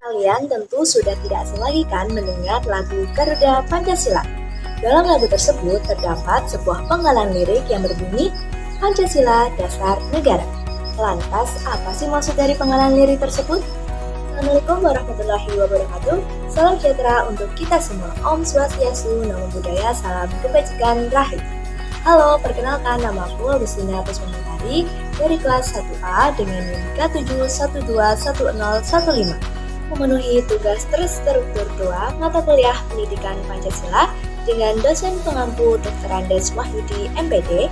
Kalian tentu sudah tidak asing lagi kan mendengar lagu Garuda Pancasila. Dalam lagu tersebut terdapat sebuah penggalan lirik yang berbunyi Pancasila Dasar Negara. Lantas, apa sih maksud dari penggalan lirik tersebut? Assalamualaikum warahmatullahi wabarakatuh. Salam sejahtera untuk kita semua. Om Swastiastu, Namo Buddhaya, Salam Kebajikan Rahayu. Halo, perkenalkan nama aku Agustina Puspamentari dari kelas 1A dengan NIM K7121015, memenuhi tugas terstruktur 2 mata kuliah pendidikan Pancasila dengan dosen pengampu Dr. Andes Wahyudi MPD.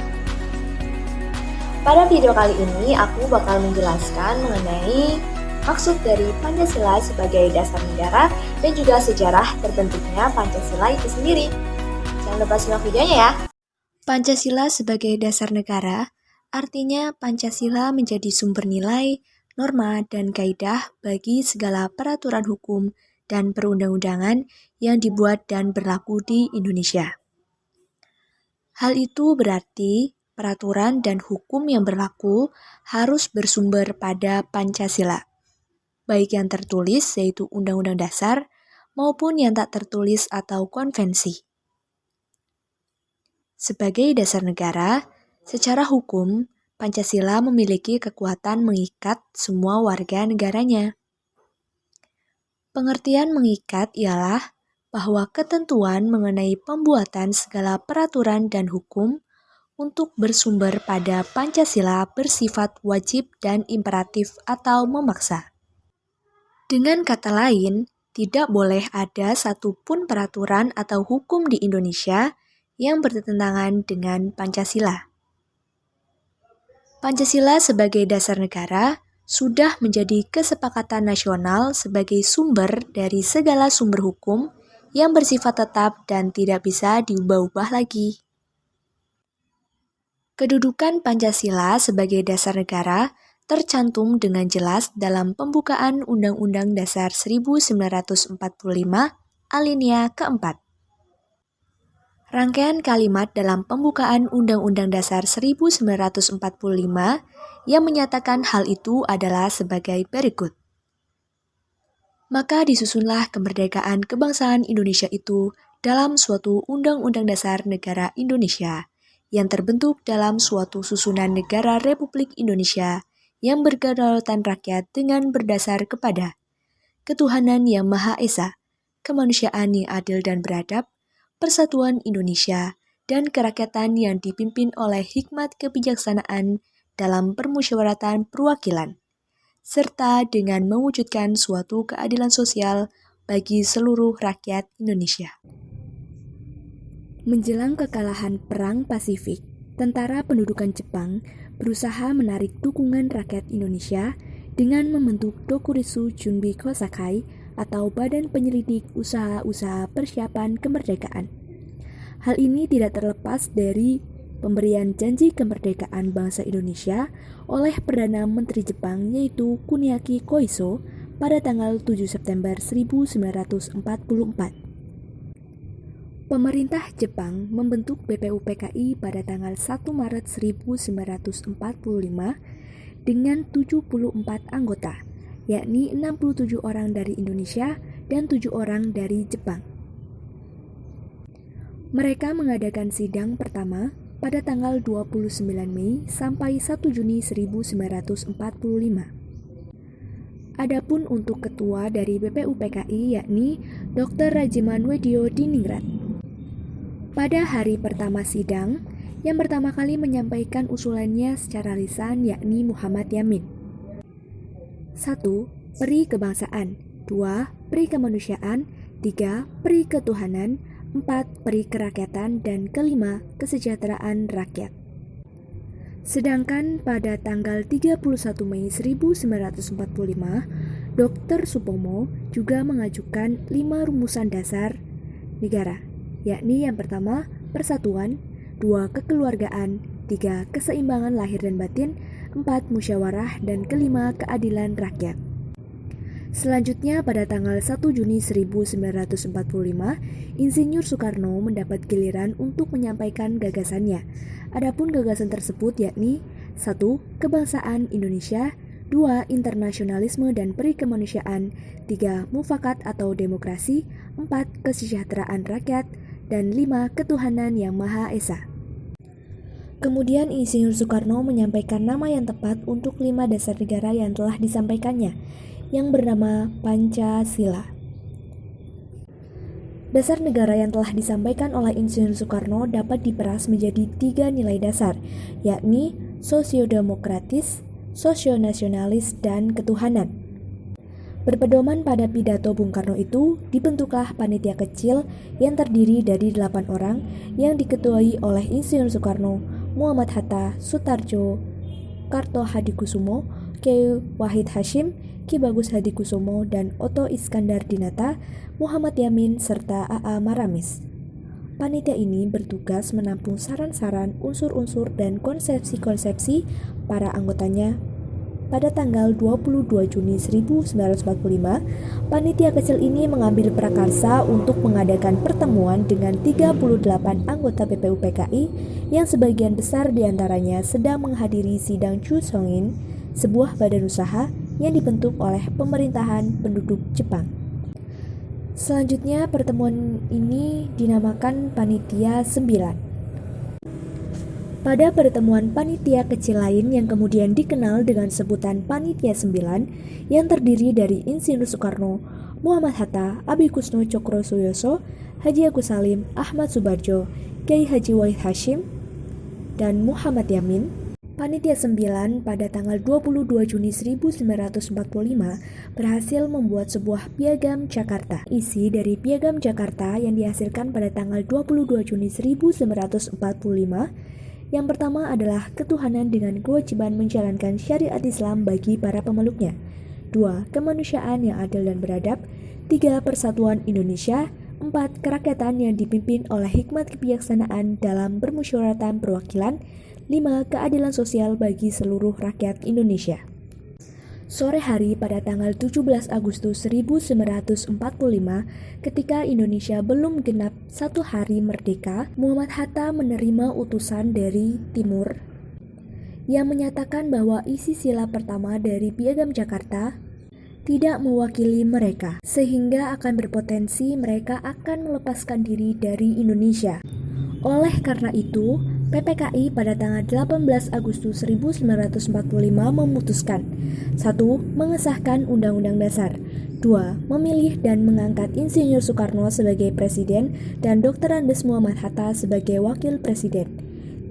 Pada video kali ini aku bakal menjelaskan mengenai maksud dari Pancasila sebagai dasar negara dan juga sejarah terbentuknya Pancasila itu sendiri. Jangan lupa simak videonya ya. Pancasila sebagai dasar negara artinya Pancasila menjadi sumber nilai, norma, dan kaidah bagi segala peraturan hukum dan perundang-undangan yang dibuat dan berlaku di Indonesia. Hal itu berarti peraturan dan hukum yang berlaku harus bersumber pada Pancasila, baik yang tertulis yaitu Undang-Undang Dasar maupun yang tak tertulis atau konvensi. Sebagai dasar negara, secara hukum, Pancasila memiliki kekuatan mengikat semua warga negaranya. Pengertian mengikat ialah bahwa ketentuan mengenai pembuatan segala peraturan dan hukum untuk bersumber pada Pancasila bersifat wajib dan imperatif atau memaksa. Dengan kata lain, tidak boleh ada satupun peraturan atau hukum di Indonesia yang bertentangan dengan Pancasila. Pancasila sebagai dasar negara sudah menjadi kesepakatan nasional sebagai sumber dari segala sumber hukum yang bersifat tetap dan tidak bisa diubah-ubah lagi. Kedudukan Pancasila sebagai dasar negara tercantum dengan jelas dalam pembukaan Undang-Undang Dasar 1945 alinea keempat. Rangkaian kalimat dalam pembukaan Undang-Undang Dasar 1945 yang menyatakan hal itu adalah sebagai berikut. Maka disusunlah kemerdekaan kebangsaan Indonesia itu dalam suatu Undang-Undang Dasar Negara Indonesia yang terbentuk dalam suatu susunan negara Republik Indonesia yang berkedaulatan rakyat dengan berdasar kepada ketuhanan yang Maha Esa, kemanusiaan yang adil dan beradab, persatuan Indonesia, dan kerakyatan yang dipimpin oleh hikmat kebijaksanaan dalam permusyawaratan perwakilan, serta dengan mewujudkan suatu keadilan sosial bagi seluruh rakyat Indonesia. Menjelang kekalahan Perang Pasifik, tentara pendudukan Jepang berusaha menarik dukungan rakyat Indonesia dengan membentuk Dokuritsu Junbi Kosakai atau Badan Penyelidik Usaha-Usaha Persiapan Kemerdekaan. Hal ini tidak terlepas dari pemberian janji kemerdekaan bangsa Indonesia oleh Perdana Menteri Jepang yaitu Kuniaki Koiso pada tanggal 7 September 1944. Pemerintah Jepang membentuk BPUPKI pada tanggal 1 Maret 1945 dengan 74 anggota, yakni 67 orang dari Indonesia dan 7 orang dari Jepang. Mereka mengadakan sidang pertama pada tanggal 29 Mei sampai 1 Juni 1945. Adapun untuk ketua dari BPUPKI yakni Dr. Rajiman Weddio Diningrat. Pada hari pertama sidang, yang pertama kali menyampaikan usulannya secara lisan yakni Muhammad Yamin. 1. Peri kebangsaan. 2. Peri kemanusiaan. 3. Peri ketuhanan. 4. Peri kerakyatan. Dan kelima, kesejahteraan rakyat. Sedangkan pada tanggal 31 Mei 1945, Dr. Supomo juga mengajukan 5 rumusan dasar negara, yakni yang pertama, persatuan, 2. Kekeluargaan, 3. Keseimbangan lahir dan batin, 4. Musyawarah, dan kelima, keadilan rakyat. Selanjutnya pada tanggal 1 Juni 1945, Insinyur Soekarno mendapat giliran untuk menyampaikan gagasannya. Adapun gagasan tersebut yakni 1. Kebangsaan Indonesia, 2. Internasionalisme dan peri kemanusiaan, 3. Mufakat atau demokrasi, 4. Kesejahteraan rakyat, dan 5. Ketuhanan yang Maha Esa. Kemudian Insinyur Soekarno menyampaikan nama yang tepat untuk 5 dasar negara yang telah disampaikannya, yang bernama Pancasila. Dasar negara yang telah disampaikan oleh Insinyur Soekarno dapat diperas menjadi 3 nilai dasar, yakni sosiodemokratis, sosionasionalis, dan ketuhanan. Berpedoman pada pidato Bung Karno itu, dibentuklah panitia kecil yang terdiri dari 8 orang yang diketuai oleh Insinyur Soekarno, Muhammad Hatta, Sutarjo, Karto Hadikusumo, Kiai Wahid Hasyim, Ki Bagus Hadikusumo, dan Oto Iskandar Dinata, Muhammad Yamin, serta A.A. Maramis. Panitia ini bertugas menampung saran-saran, unsur-unsur, dan konsepsi-konsepsi para anggotanya. Pada tanggal 22 Juni 1945, panitia kecil ini mengambil prakarsa untuk mengadakan pertemuan dengan 38 anggota PPUPKI yang sebagian besar diantaranya sedang menghadiri sidang Chuseongin, sebuah badan usaha yang dibentuk oleh pemerintahan penduduk Jepang. Selanjutnya, pertemuan ini dinamakan Panitia 9. Pada pertemuan panitia kecil lain yang kemudian dikenal dengan sebutan Panitia 9 yang terdiri dari Insinyur Soekarno, Muhammad Hatta, Abikusno Cokrosuyoso, Haji Agus Salim, Ahmad Subarjo, Kiai Haji Wahid Hasyim, dan Muhammad Yamin. Panitia 9 pada tanggal 22 Juni 1945 berhasil membuat sebuah piagam Jakarta. Isi dari piagam Jakarta yang dihasilkan pada tanggal 22 Juni 1945 yang pertama adalah ketuhanan dengan kewajiban menjalankan syariat Islam bagi para pemeluknya. 2. Kemanusiaan yang adil dan beradab. 3. Persatuan Indonesia. 4. Kerakyatan yang dipimpin oleh hikmat kebijaksanaan dalam permusyawaratan perwakilan. 5. Keadilan sosial bagi seluruh rakyat Indonesia. Sore hari pada tanggal 17 Agustus 1945, ketika Indonesia belum genap 1 hari merdeka, Muhammad Hatta menerima utusan dari Timur yang menyatakan bahwa isi sila pertama dari Piagam Jakarta tidak mewakili mereka, sehingga akan berpotensi mereka akan melepaskan diri dari Indonesia. Oleh karena itu, PPKI pada tanggal 18 Agustus 1945 memutuskan 1. Mengesahkan Undang-Undang Dasar. 2. Memilih dan mengangkat Insinyur Soekarno sebagai Presiden dan Dr. Andes Muhammad Hatta sebagai Wakil Presiden.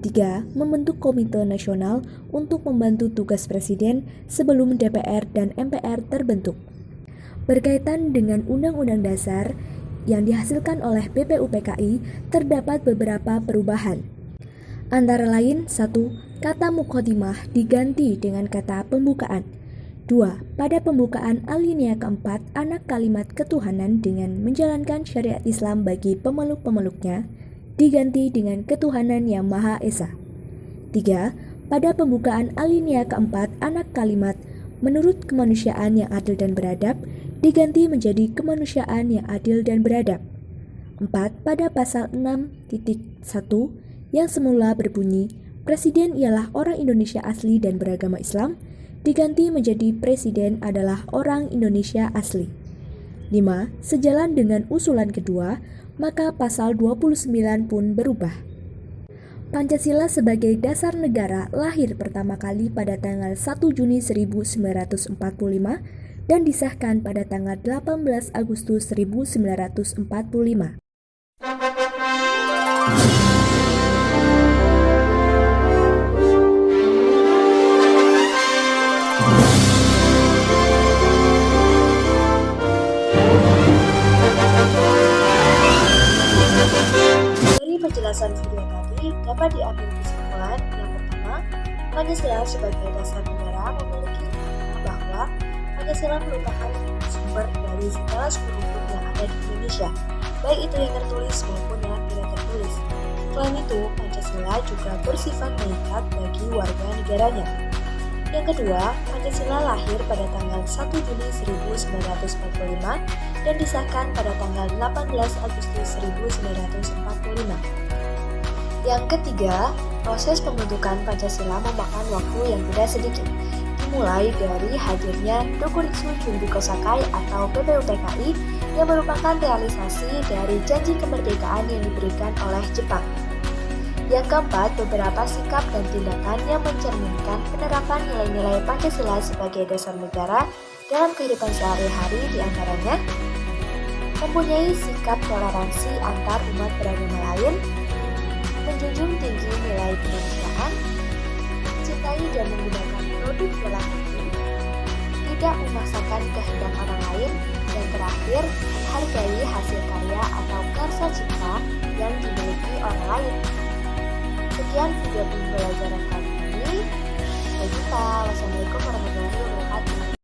3. Membentuk Komite Nasional untuk membantu tugas Presiden sebelum DPR dan MPR terbentuk. Berkaitan dengan Undang-Undang Dasar yang dihasilkan oleh BPUPKI, terdapat beberapa perubahan. Antara lain, 1. Kata muqaddimah diganti dengan kata pembukaan. 2. Pada pembukaan alinea keempat, anak kalimat ketuhanan dengan menjalankan syariat Islam bagi pemeluk-pemeluknya diganti dengan ketuhanan yang Maha Esa. 3. Pada pembukaan alinea keempat, anak kalimat menurut kemanusiaan yang adil dan beradab diganti menjadi kemanusiaan yang adil dan beradab. 4. Pada pasal 6.1 yang semula berbunyi, Presiden ialah orang Indonesia asli dan beragama Islam, diganti menjadi Presiden adalah orang Indonesia asli. 5. Sejalan dengan usulan kedua, maka pasal 29 pun berubah. Pancasila sebagai dasar negara lahir pertama kali pada tanggal 1 Juni 1945 dan disahkan pada tanggal 18 Agustus 1945. Penjelasan video tadi dapat diambil kesimpulan yang pertama, Pancasila sebagai dasar negara memiliki makna bahwa Pancasila merupakan sumber dari segala hukum yang ada di Indonesia, baik itu yang tertulis maupun yang tidak tertulis. Selain itu, Pancasila juga bersifat mengikat bagi warga negaranya. Yang kedua, Pancasila lahir pada tanggal 1 Juni 1945 dan disahkan pada tanggal 18 Agustus 1945. Yang ketiga, proses pembentukan Pancasila memakan waktu yang tidak sedikit, di dimulai dari hadirnya Dokuritsu Junbi Kosakai atau PPUPKI yang merupakan realisasi dari janji kemerdekaan yang diberikan oleh Jepang. Yang keempat, beberapa sikap dan tindakan yang mencerminkan penerapan nilai-nilai Pancasila sebagai dasar negara dalam kehidupan sehari-hari, diantaranya mempunyai sikap toleransi antar umat beragama lain, menjunjung tinggi nilai kemanusiaan, mencintai dan menggunakan produk dalam negeri, tidak memaksakan kehendak orang lain, dan terakhir, menghargai hasil karya atau karsa cipta yang dimiliki orang lain. Sekian video pembelajaran kali ini. Sampai jumpa. Wassalamualaikum warahmatullahi wabarakatuh.